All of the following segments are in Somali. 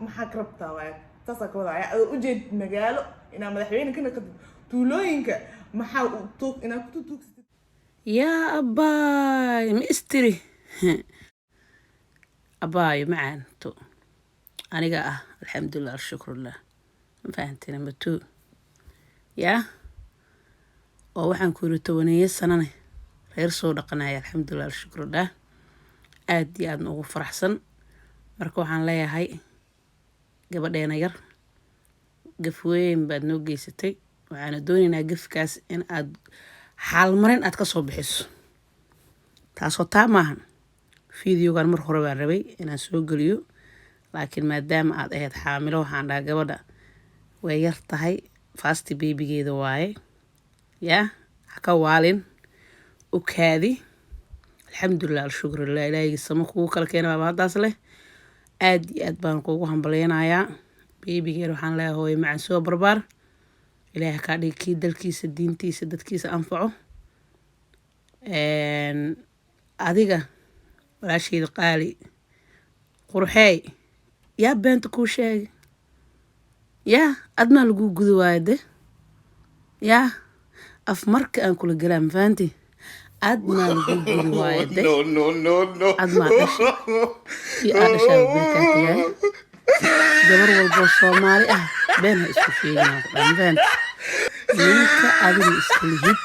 maxaa ka rabtaa waay taas ka wada ayaa u jeed magaalo ina madaxweyne kana ka tuulooyinka maxaa u toog ina ku tuugsatid yaa abaay ma istiri abaay macaanto aniga alxamdulillah shukrullah ma fahantina matu yaa oo waxaan ku yiri 10 sanane reer soo dhaqanaya alxamdulillah shukrullah aad iyo aad ugu faraxsan marka waxaan leeyahay gabadheena yar gaf weyn baad noo geysatay waxaan doonaynaa gafkaas in aad xaal marin aad ka soo bixiso taasoo maahan fiidiyogan mar hore baan rabay inaan soo geliyo laakiin maadaama aad ahayd xaamilo waxaan dhahay gabadha way yar tahay fast babygeeda waaye yaa haka waalin u kaadi alxamdulillah shukrullah ilaahay sama kugu kala keenay baba hadaas leh aad iyo aad baan kugu hambaleynayaa babygeeda waxaan leeyahay hooyo macaan soo barbaar ilaahay ka dhig kii dalkiisa diintiisa dadkiisa anfaco adiga walaashayda qaali qurxey yaa beenta kuu sheegay yaa admaa lagu gudo waayde yaa af marka aan kula galaa mafahanti admaa lagu gudo waayde no admaa dhashay iyo aadashaa beekaatiyaay gabar walbo Soomaali been ha isku sheegin mafahanti ninka adiga iska lihid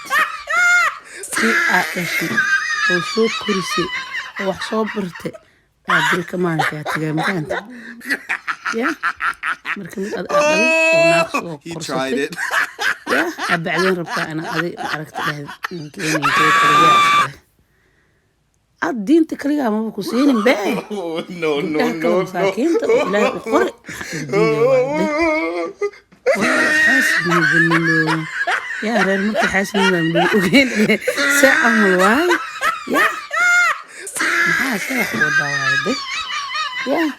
si aadashay oo soo korisay oo wax soo bartay dilka maanta tagay maanta ya marka mid aad oo naaqs oo korsatay ya abacdeen rabtaa ana adi aragta dhahay keenay ad diinta kaliya ma ku siinin baa no masaakiinta ilaahay u qori حاسبني يا رير مركي حاسبني من اوغين ساعه الواي يا ما ساعه وداوده يا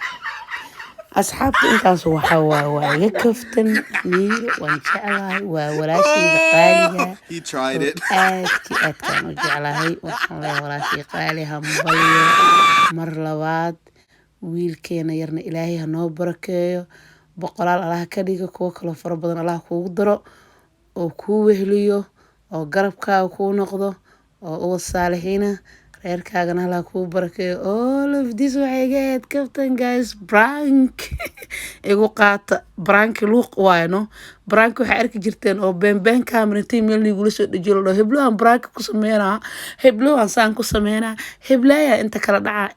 اصحابتي انتاس waxa waa kaftan niir waan jeclahay waa walaashayda qaaliga he tried it aad kan u jeclahay waxaan leeyahay walaashayda qaaliga hambalyo mar labaad wiilkeena yarna ilaahay ha noo barakeeyo boqolaal Allah ka dhigo kuwa kale fara badan Allah kuugu daro oo ku wehliyo oo garabkaaga ku noqdo oo saalihiina reerkaagana Allah ku barakeeyo all of this waxay gaad captain guys prank igu qaata prank luuq waayno prank waxa arki jirteen oo been camera team meel nigu la soo dhajiyo loo heblo aan prank ku sameeyna heblo aan saan ku sameeyna heblaya inta kala dhaca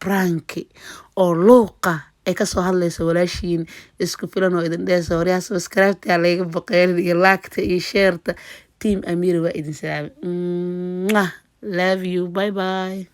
prank oo luuqa ay ka soo hadlayso walaashiin isku filan oo idin dhees horiya subscribe ta laga baqeen iyo like iyo share team Amira waa idin salaam love you bye bye